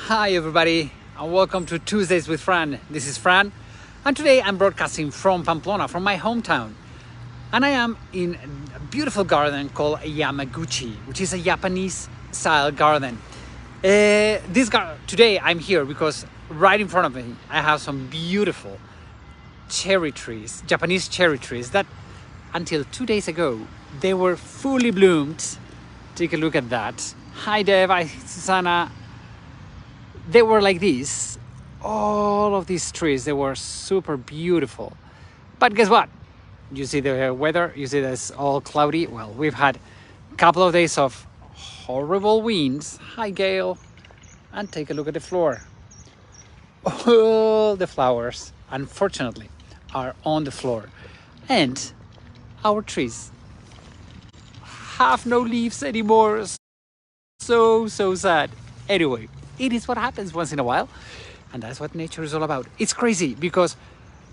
Hi everybody, and welcome to Tuesdays with Fran. This is Fran, and today I'm broadcasting from Pamplona, from my hometown. And I am in a beautiful garden called Yamaguchi, which is a Japanese style garden. Today I'm here because right in front of me I have some beautiful cherry trees, Japanese cherry trees that until 2 days ago they were fully bloomed. Take a look at that. Hi Dev, hi Susanna. They were like this. All of these trees, they were super beautiful. But guess what? You see the weather, you see it's all cloudy. Well, we've had a couple of days of horrible winds. Hi Gail. And take a look at the floor. All the flowers, unfortunately, are on the floor. And our trees have no leaves anymore. So sad. Anyway, it is what happens once in a while, and that's what nature is all about. It's crazy because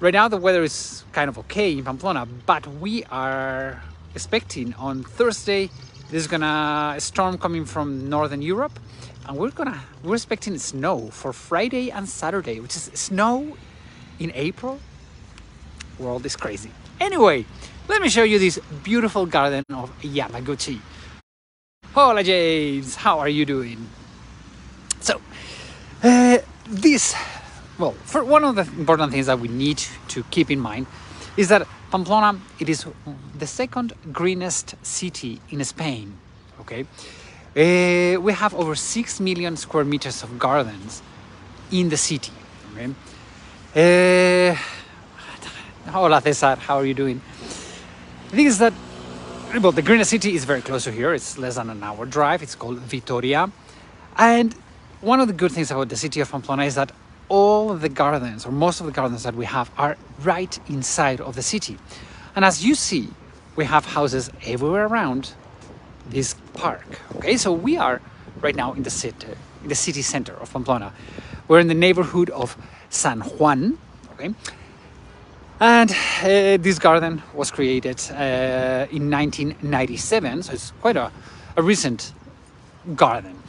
right now the weather is kind of okay in Pamplona, but we are expecting on Thursday there's a storm coming from Northern Europe, and we're expecting snow for Friday and Saturday, which is snow in April. World is crazy. Anyway, let me show you this beautiful garden of Yamaguchi. Hola James, how are you doing? So, for one of the important things that we need to keep in mind is that Pamplona, it is the second greenest city in Spain, okay? We have over 6 million square meters of gardens in the city, okay? Hola Cesar, how are you doing? The thing is that, well, the greenest city is very close to here. It's less than an hour drive. It's called Vitoria. And one of the good things about the city of Pamplona is that all of the gardens, or most of the gardens that we have, are right inside of the city. And as you see, we have houses everywhere around this park. Okay, so we are right now in the city center of Pamplona. We're in the neighborhood of San Juan. Okay, and this garden was created in 1997, so it's quite a recent garden.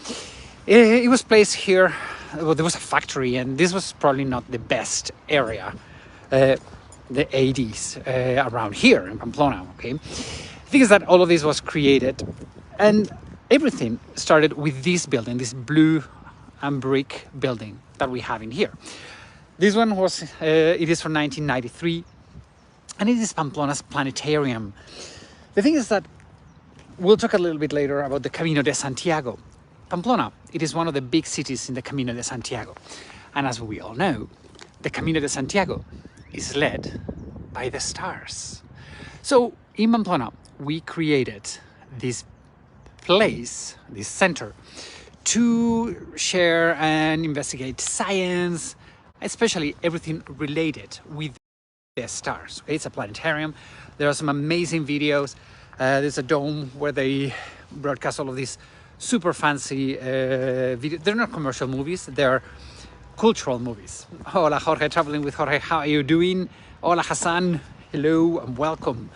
It was placed here. Well, there was a factory, and this was probably not the best area, the 80s, around here in Pamplona. Okay, the thing is that all of this was created, and everything started with this building, this blue and brick building that we have in here. This one was, it is from 1993, and it is Pamplona's planetarium. The thing is that we'll talk a little bit later about the Camino de Santiago. Pamplona, it is one of the big cities in the Camino de Santiago. And as we all know, the Camino de Santiago is led by the stars. So in Pamplona, we created this place, this center, to share and investigate science, especially everything related with the stars. Okay, it's a planetarium. There are some amazing videos. There's a dome where they broadcast all of these super fancy videos. They're not commercial movies, they're cultural movies. Hola Jorge, traveling with Jorge, how are you doing? Hola Hassan, hello and welcome.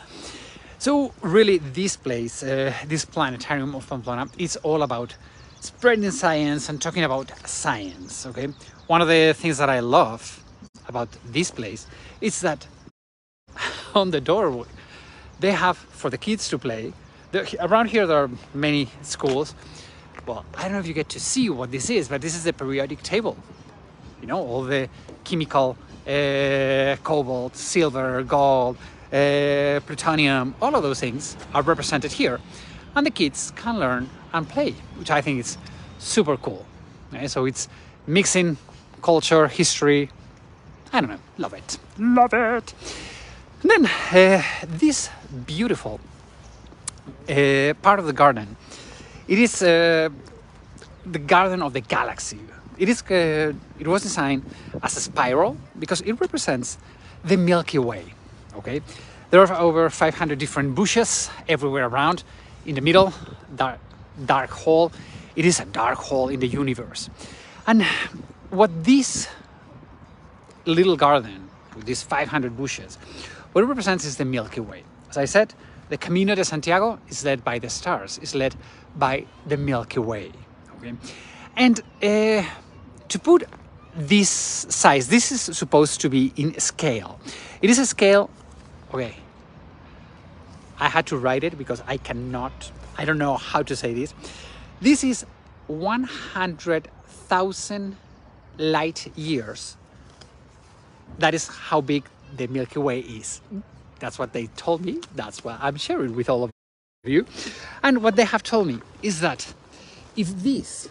So really this place, this planetarium of Pamplona, is all about spreading science and talking about science, okay? One of the things that I love about this place is that on the door they have for the kids to play. Around here there are many schools. Well, I don't know if you get to see what this is, but this is the periodic table. You know, all the chemical, cobalt, silver, gold, plutonium, all of those things are represented here. And the kids can learn and play, which I think is super cool. Okay, so it's mixing culture, history. I don't know, love it. Love it. And then this beautiful part of the garden, it is the garden of the galaxy. It was designed as a spiral because it represents the Milky Way. Okay, there are over 500 different bushes everywhere around. In the middle, dark hole. It is a dark hole in the universe. And what this little garden with these 500 bushes, what it represents is the Milky Way. As I said, the Camino de Santiago is led by the stars, is led by the Milky Way. Okay? And to put this size, this is supposed to be in scale. It is a scale, okay, I had to write it because I don't know how to say this. This is 100,000 light years. That is how big the Milky Way is. That's what they told me. That's what I'm sharing with all of you. And what they have told me is that if this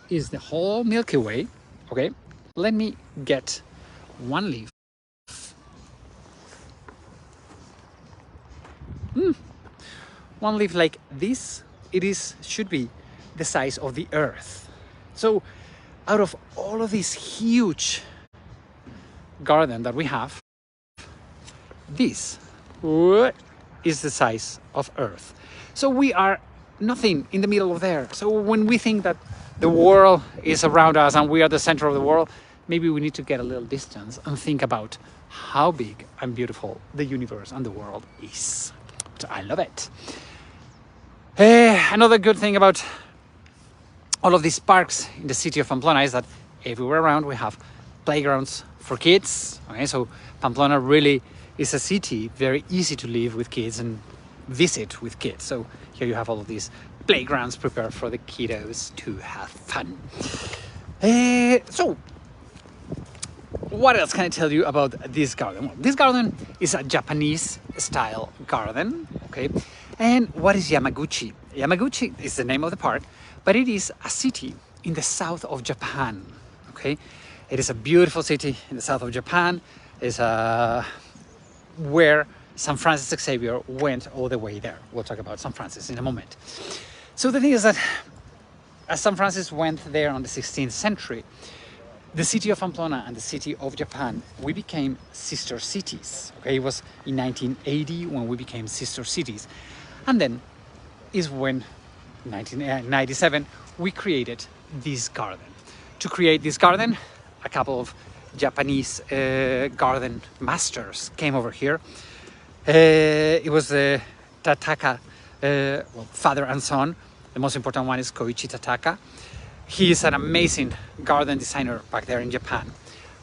is the whole Milky Way, okay, let me get one leaf. One leaf like this, should be the size of the Earth. So out of all of this huge garden that we have, this is the size of Earth. So we are nothing in the middle of there. So when we think that the world is around us and we are the center of the world, maybe we need to get a little distance and think about how big and beautiful the universe and the world is. So I love it. Another good thing about all of these parks in the city of Pamplona is that everywhere around we have playgrounds for kids. Okay, so Pamplona really is a city very easy to live with kids and visit with kids. So here you have all of these playgrounds prepared for the kiddos to have fun. So what else can I tell you about this garden? Well, this garden is a Japanese style garden, okay? And what is Yamaguchi? Yamaguchi is the name of the park, but it is a city in the south of Japan, okay? It is a beautiful city in the south of Japan. It's where St. Francis Xavier went all the way there. We'll talk about St. Francis in a moment. So the thing is that as St. Francis went there on the 16th century, the city of Pamplona and the city of Japan, we became sister cities. Okay, it was in 1980 when we became sister cities. And then is when, 1997, we created this garden. To create this garden, a couple of Japanese garden masters came over here. It was the Tataka, father and son. The most important one is Koichi Tataka. He is an amazing garden designer back there in Japan.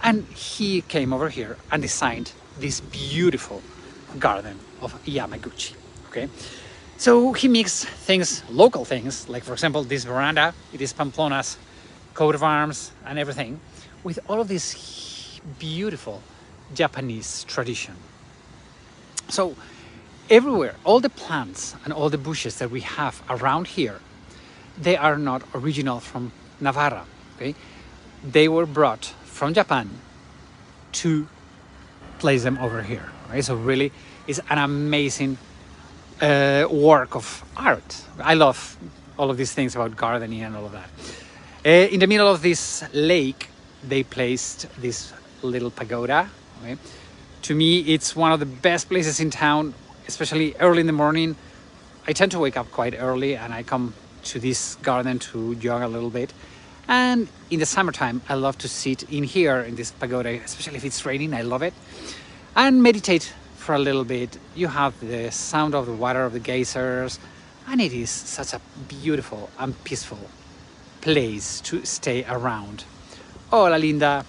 And he came over here and designed this beautiful garden of Yamaguchi. Okay, so he mixed things, local things, like for example this veranda, it is Pamplona's coat of arms and everything, with all of this beautiful Japanese tradition. So everywhere, all the plants and all the bushes that we have around here, they are not original from Navarra, okay? They were brought from Japan to place them over here, right? So really, it's an amazing work of art. I love all of these things about gardening and all of that. In the middle of this lake, they placed this little pagoda. Okay? To me, it's one of the best places in town, especially early in the morning. I tend to wake up quite early and I come to this garden to jog a little bit. And in the summertime, I love to sit in here in this pagoda, especially if it's raining, I love it. And meditate for a little bit. You have the sound of the water of the geysers, and it is such a beautiful and peaceful place to stay around. Hola Linda,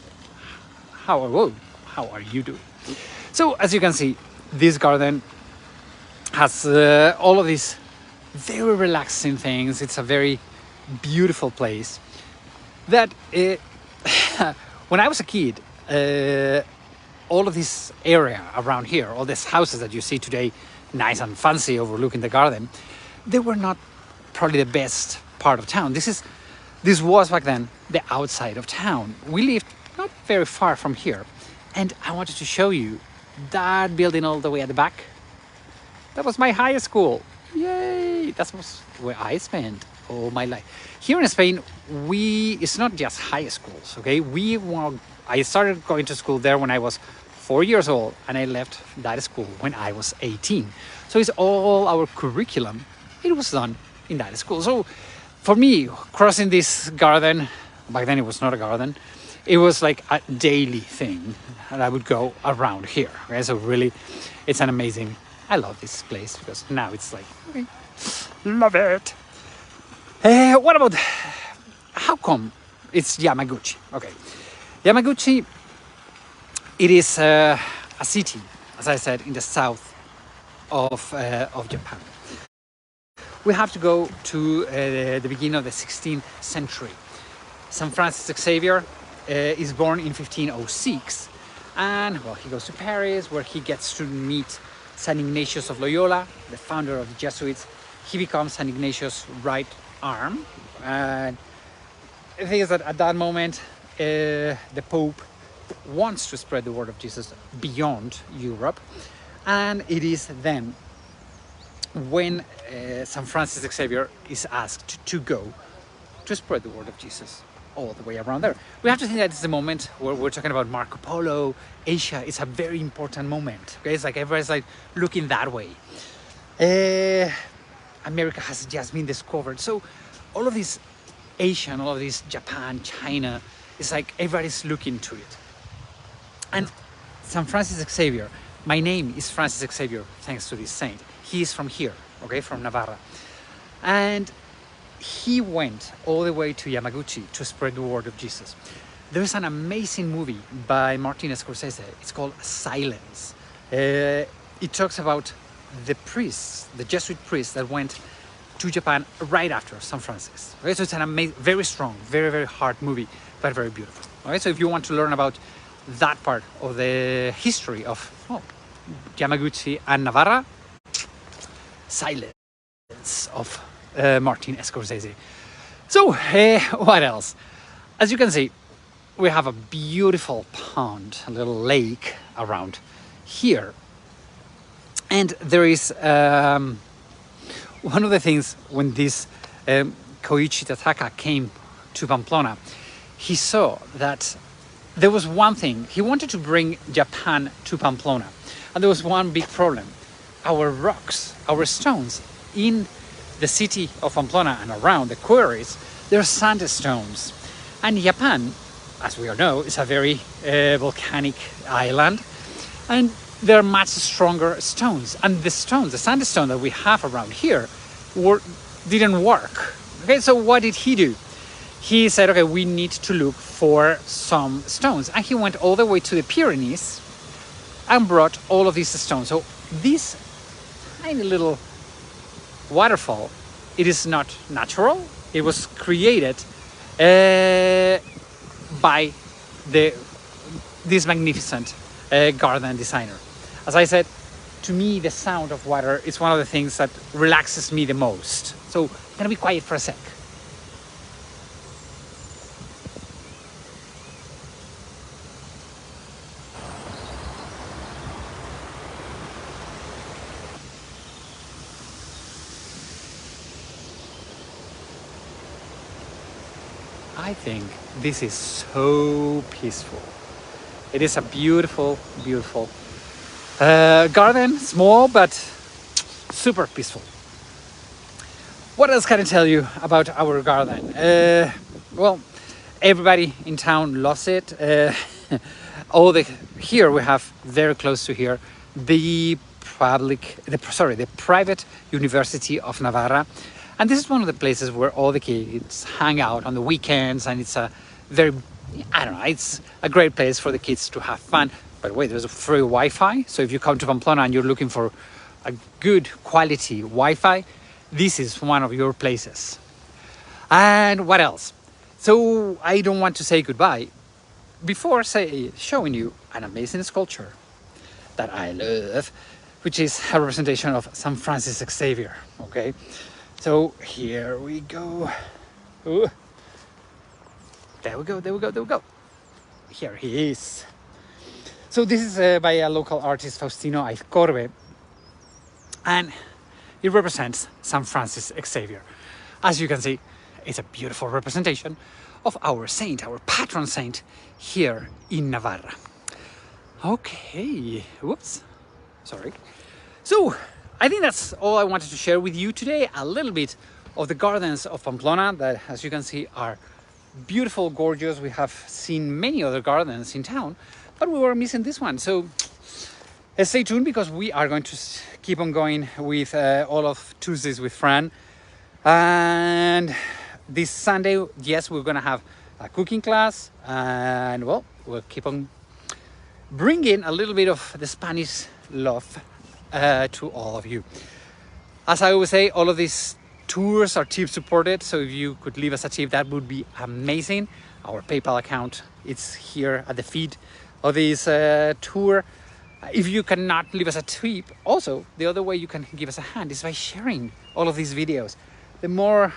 how are you doing? So as you can see, this garden has all of these very relaxing things. It's a very beautiful place that when I was a kid, all of this area around here, all these houses that you see today, nice and fancy overlooking the garden, they were not probably the best part of town. This was back then the outside of town. We lived not very far from here, and I wanted to show you that building all the way at the back. That was my high school. Yay! That was where I spent all my life. Here in Spain, it's not just high schools, okay? I started going to school there when I was 4 years old, and I left that school when I was 18. So it's all our curriculum. It was done in that school. So for me, crossing this garden, back then it was not a garden, it was like a daily thing, and I would go around here. Okay? So really, it's an amazing, I love this place because now it's like, love it. What about, how come It's Yamaguchi. Okay, Yamaguchi. It is a city, as I said, in the south of Japan. We have to go to the beginning of the 16th century. St. Francis Xavier is born in 1506, and well, he goes to Paris, where he gets to meet St. Ignatius of Loyola, the founder of the Jesuits. He becomes St. Ignatius' right arm, and the thing is that at that moment, the Pope wants to spread the word of Jesus beyond Europe, and it is then when St. Francis Xavier is asked to go to spread the word of Jesus all the way around there. We have to think that it's the moment where we're talking about Marco Polo, Asia. It's a very important moment. Okay, it's like everybody's like looking that way. America has just been discovered, so all of this Asian, all of this Japan, China, it's like everybody's looking to it. And St. Francis Xavier, my name is Francis Xavier, thanks to this saint. He is from here, okay, from Navarra. And he went all the way to Yamaguchi to spread the word of Jesus. There's an amazing movie by Martin Scorsese. It's called Silence. It talks about the priests, the Jesuit priests that went to Japan right after St. Francis. Okay, so it's an amazing, very strong, very, very hard movie, but very beautiful. Okay, so if you want to learn about that part of the history of Yamaguchi and Navarra, Silence of Martin Scorsese. So, what else? As you can see, we have a beautiful pond, a little lake around here. And there is one of the things when this Koichi Tataka came to Pamplona, he saw that there was one thing. He wanted to bring Japan to Pamplona. And there was one big problem. Our rocks, our stones in the city of Pamplona and around the quarries, they're sandstones. And Japan, as we all know, is a very volcanic island. And there are much stronger stones. And the stones, the sandstone that we have around here, didn't work. Okay, so what did he do? He said, okay, we need to look for some stones. And he went all the way to the Pyrenees and brought all of these stones. So this tiny little waterfall, it is not natural. It was created by this magnificent garden designer. As I said, to me, the sound of water is one of the things that relaxes me the most. So I'm gonna be quiet for a sec. I think this is so peaceful. It is a beautiful, beautiful garden, small but super peaceful. What else can I tell you about our garden? Well, everybody in town loves it. Here we have very close to here the private University of Navarra. And this is one of the places where all the kids hang out on the weekends, and it's a very, it's a great place for the kids to have fun. By the way, there's a free Wi-Fi, so if you come to Pamplona and you're looking for a good quality Wi-Fi, this is one of your places. And what else? So I don't want to say goodbye before showing you an amazing sculpture that I love, which is a representation of St. Francis Xavier, okay? So here we go. Ooh. There we go, there we go, there we go. Here he is. So this is by a local artist, Faustino Aizcorbe, and it represents St. Francis Xavier. As you can see, it's a beautiful representation of our saint, our patron saint here in Navarra. Okay, whoops, sorry. So I think that's all I wanted to share with you today. A little bit of the gardens of Pamplona that, as you can see, are beautiful, gorgeous. We have seen many other gardens in town, but we were missing this one. So stay tuned, because we are going to keep on going with all of Tuesdays with Fran. And this Sunday, yes, we're going to have a cooking class, and well, we'll keep on bringing a little bit of the Spanish love to all of you. As I always say, all of these tours are tip supported, so if you could leave us a tip, that would be amazing. Our PayPal account, it's here at the feed of this tour. If you cannot leave us a tip, also the other way you can give us a hand is by sharing all of these videos. The more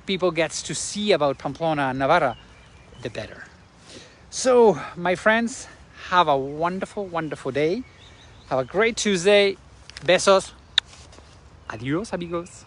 people gets to see about Pamplona and Navarra, the better. So my friends, have a wonderful, wonderful day. Have a great Tuesday. Besos. Adios, amigos.